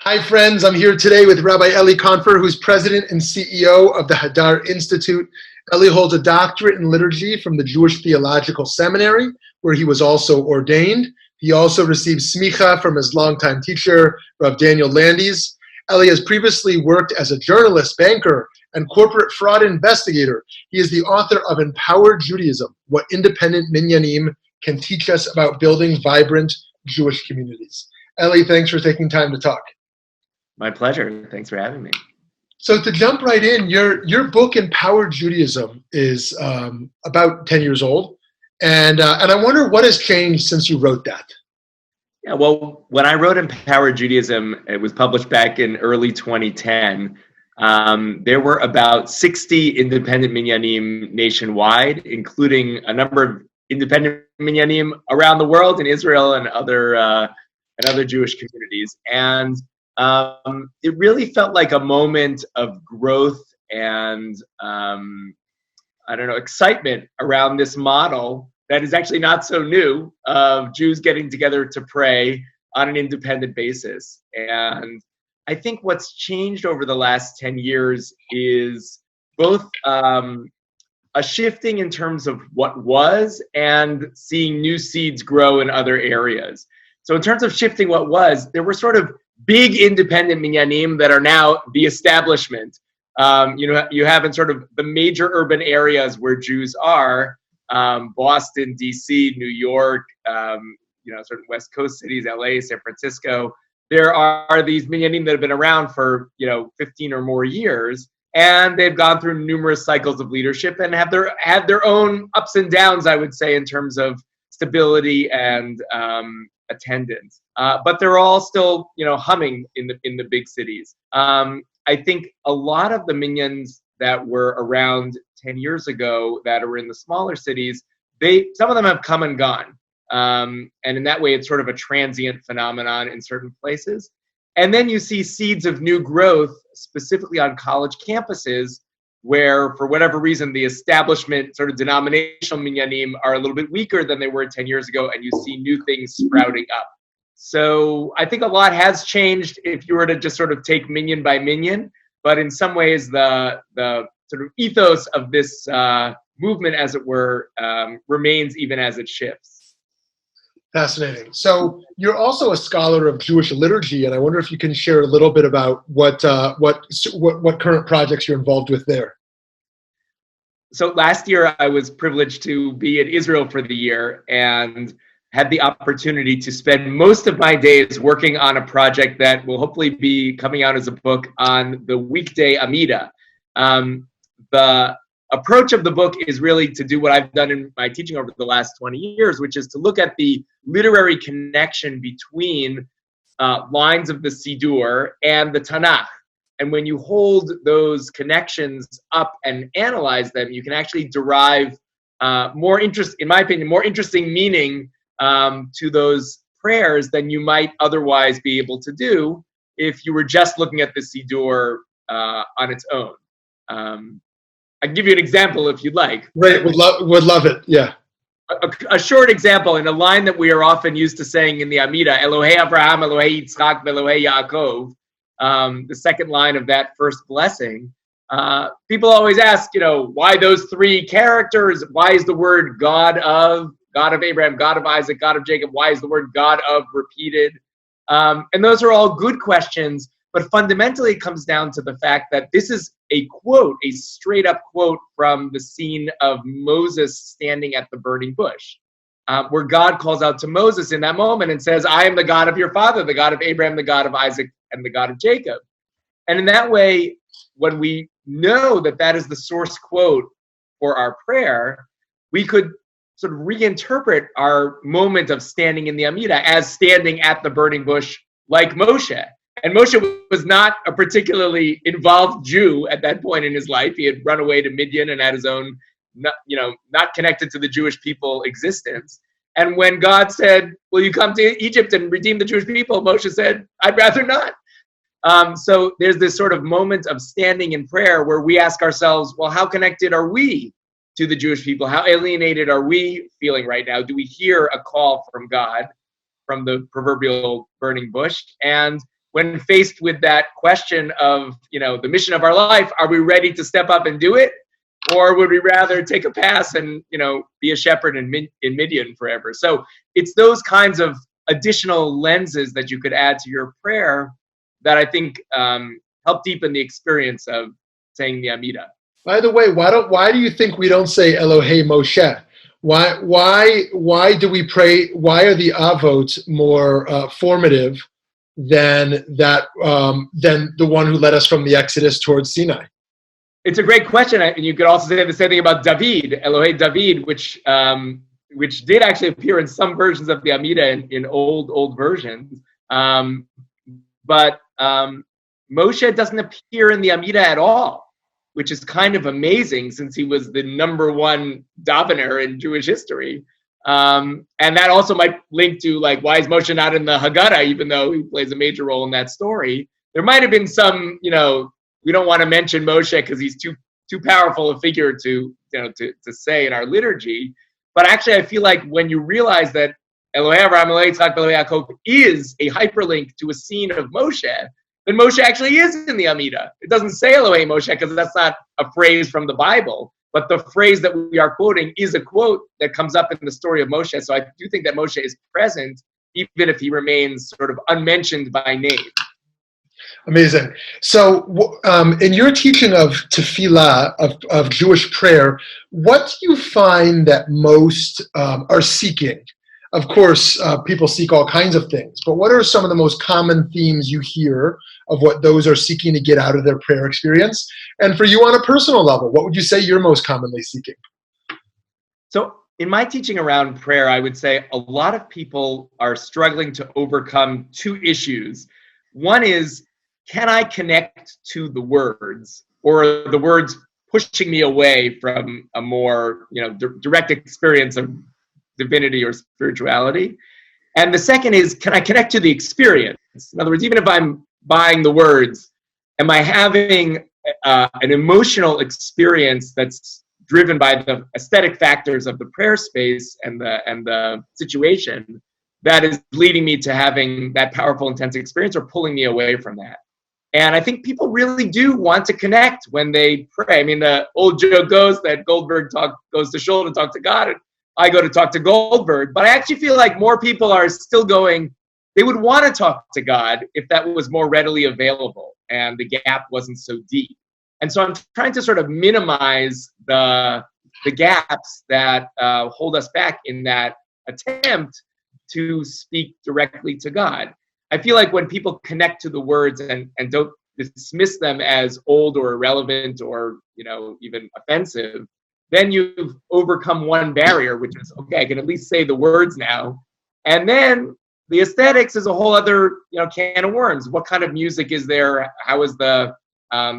Hi, friends. I'm here today with Rabbi Elie Kaunfer, who's president and CEO of the Hadar Institute. Elie holds a doctorate in liturgy from the Jewish Theological Seminary, where he was also ordained. He also received smicha from his longtime teacher, Rav Daniel Landis. Elie has previously worked as a journalist, banker, and corporate fraud investigator. He is the author of Empowered Judaism, What Independent Minyanim Can Teach Us About Building Vibrant Jewish Communities. Elie, thanks for taking time to talk. My pleasure. Thanks for having me. So to jump right in, your book Empowered Judaism is about 10 years old, and I wonder what has changed since you wrote that. Yeah, well, when I wrote Empowered Judaism, it was published back in early 2010. There were about 60 independent Minyanim nationwide, including a number of independent Minyanim around the world in Israel and other Jewish communities. And it really felt like a moment of growth and excitement around this model that is actually not so new of Jews getting together to pray on an independent basis. And I think what's changed over the last 10 years is both a shifting in terms of what was and seeing new seeds grow in other areas. So in terms of shifting what was, there were sort of big independent minyanim that are now the establishment. You have in sort of the major urban areas where Jews are, Boston, DC, New York, sort of West Coast cities, LA, San Francisco. There are these minyanim that have been around for 15 or more years, and they've gone through numerous cycles of leadership and have their own ups and downs, I would say, in terms of stability and attendance, but they're all still, humming in the big cities. I think a lot of the minyans that were around 10 years ago that are in the smaller cities, some of them have come and gone, and in that way, it's sort of a transient phenomenon in certain places. And then you see seeds of new growth, specifically on college campuses, where for whatever reason the establishment sort of denominational minyanim are a little bit weaker than they were 10 years ago, and you see new things sprouting up. So I think a lot has changed if you were to just sort of take minyan by minyan, but in some ways the sort of ethos of this movement, as it were, remains even as it shifts. Fascinating. So you're also a scholar of Jewish liturgy, and I wonder if you can share a little bit about what current projects you're involved with there. So last year I was privileged to be in Israel for the year and had the opportunity to spend most of my days working on a project that will hopefully be coming out as a book on the weekday Amida. The approach of the book is really to do what I've done in my teaching over the last 20 years, which is to look at the literary connection between lines of the Siddur and the Tanakh. And when you hold those connections up and analyze them, you can actually derive in my opinion, more interesting meaning to those prayers than you might otherwise be able to do if you were just looking at the Siddur on its own. I can give you an example if you'd like. Right, would love it, yeah. A short example in a line that we are often used to saying in the Amida, Elohei Abraham, Elohei Yitzchak, Elohei Yaakov, the second line of that first blessing. People always ask, why those three characters? Why is the word God of Abraham, God of Isaac, God of Jacob? Why is the word God of repeated? And those are all good questions, but fundamentally it comes down to the fact that this is a quote, a straight up quote from the scene of Moses standing at the burning bush, where God calls out to Moses in that moment and says, I am the God of your father, the God of Abraham, the God of Isaac, and the God of Jacob. And in that way, when we know that that is the source quote for our prayer, we could sort of reinterpret our moment of standing in the Amida as standing at the burning bush like Moshe. And Moshe was not a particularly involved Jew at that point in his life. He had run away to Midian and had his own, not connected to the Jewish people existence. And when God said, will you come to Egypt and redeem the Jewish people? Moshe said, I'd rather not. So there's this sort of moment of standing in prayer where we ask ourselves, well, how connected are we to the Jewish people? How alienated are we feeling right now? Do we hear a call from God, from the proverbial burning bush? And when faced with that question of, the mission of our life, are we ready to step up and do it? Or would we rather take a pass and, be a shepherd in Midian forever? So it's those kinds of additional lenses that you could add to your prayer that I think help deepen the experience of saying the Amidah. By the way, why do you think we don't say Elohei Moshe? Why do we pray? Why are the Avot more formative than the one who led us from the Exodus towards Sinai? It's a great question, and you could also say the same thing about David, Elohei David, which did actually appear in some versions of the Amidah in old versions, but Moshe doesn't appear in the Amidah at all, which is kind of amazing since he was the number one davener in Jewish history. And that also might link to why is Moshe not in the Haggadah, even though he plays a major role in that story. There might have been some, we don't want to mention Moshe because he's too powerful a figure to say in our liturgy. But actually, I feel like when you realize that Elohei Avraham, Elohei Yitzchak, Elohei Yaakov is a hyperlink to a scene of Moshe, then Moshe actually is in the Amidah. It doesn't say Elohei Moshe because that's not a phrase from the Bible. But the phrase that we are quoting is a quote that comes up in the story of Moshe. So I do think that Moshe is present, even if he remains sort of unmentioned by name. Amazing. So in your teaching of tefillah, of Jewish prayer, what do you find that most are seeking? Of course, people seek all kinds of things, but what are some of the most common themes you hear of what those are seeking to get out of their prayer experience? And for you on a personal level, what would you say you're most commonly seeking? So in my teaching around prayer, I would say a lot of people are struggling to overcome two issues. One is, can I connect to the words, or are the words pushing me away from a more direct experience of divinity or spirituality? And the second is, can I connect to the experience? In other words, even if I'm buying the words, am I having an emotional experience that's driven by the aesthetic factors of the prayer space and the situation that is leading me to having that powerful, intense experience, or pulling me away from that? And I think people really do want to connect when they pray. I mean, the old joke goes that Goldberg goes to Shul to talk to God, and I go to talk to Goldberg. But I actually feel like more people are still going, they would want to talk to God if that was more readily available and the gap wasn't so deep. And so I'm trying to sort of minimize the gaps that hold us back in that attempt to speak directly to God. I feel like when people connect to the words and don't dismiss them as old or irrelevant or even offensive, then you've overcome one barrier, which is, okay, I can at least say the words now. And then the aesthetics is a whole other can of worms. What kind of music is there? How is the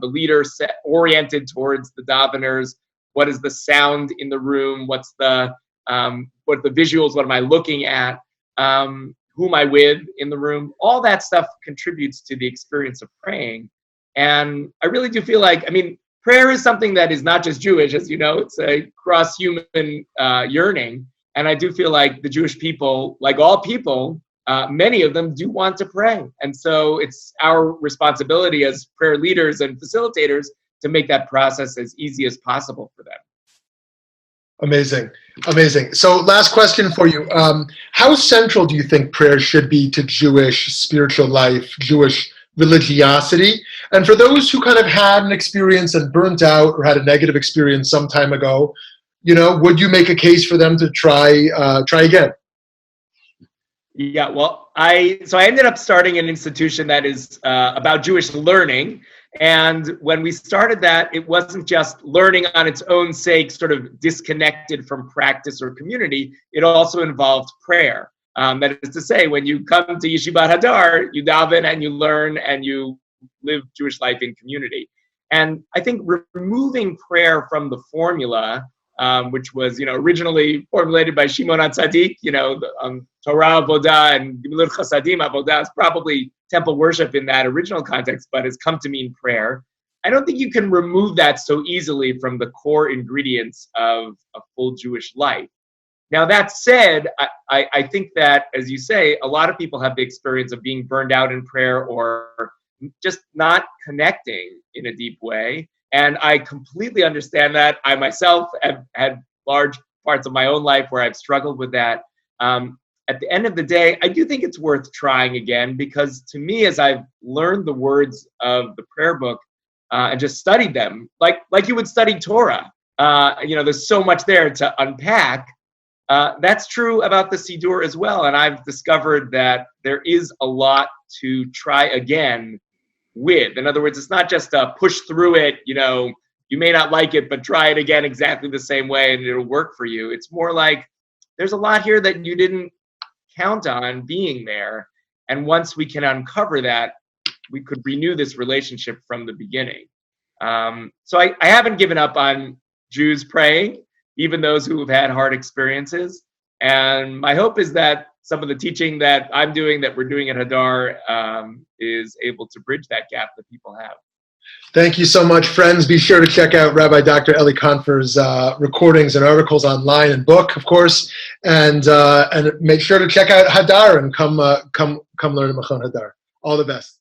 leader oriented towards the daveners? What is the sound in the room? What's the visuals? What am I looking at? Who am I with in the room? All that stuff contributes to the experience of praying. And I really do feel like, prayer is something that is not just Jewish, as you know, it's a cross-human yearning. And I do feel like the Jewish people, like all people, many of them do want to pray. And so it's our responsibility as prayer leaders and facilitators to make that process as easy as possible for them. Amazing. So last question for you. How central do you think prayer should be to Jewish spiritual life, Jewish religiosity? And for those who kind of had an experience and burnt out or had a negative experience some time ago, would you make a case for them to try again? Yeah, well, I ended up starting an institution that is about Jewish learning. And when we started that, it wasn't just learning on its own sake, sort of disconnected from practice or community. It also involved prayer. That is to say, when you come to Yeshivat Hadar, you daven and you learn and you live Jewish life in community. And I think removing prayer from the formula, which was, originally formulated by Shimon HaTzadik, Torah Avodah and Gemilut Chasadim Avodah is probably temple worship in that original context, but has come to mean prayer. I don't think you can remove that so easily from the core ingredients of a full Jewish life. Now, that said, I think that, as you say, a lot of people have the experience of being burned out in prayer or just not connecting in a deep way. And I completely understand that. I myself have had large parts of my own life where I've struggled with that. At the end of the day, I do think it's worth trying again, because to me, as I've learned the words of the prayer book and just studied them, like you would study Torah, there's so much there to unpack. That's true about the Siddur as well. And I've discovered that there is a lot to try again with. In other words, it's not just a push through it, you may not like it, but try it again exactly the same way and it'll work for you. It's more like there's a lot here that you didn't count on being there. And once we can uncover that, we could renew this relationship from the beginning. So I haven't given up on Jews praying, even those who have had hard experiences. And my hope is that some of the teaching that I'm doing, that we're doing at Hadar, is able to bridge that gap that people have. Thank you so much, friends. Be sure to check out Rabbi Dr. Elie Kaunfer's recordings and articles online and book, of course, and make sure to check out Hadar and come learn at Machon Hadar. All the best.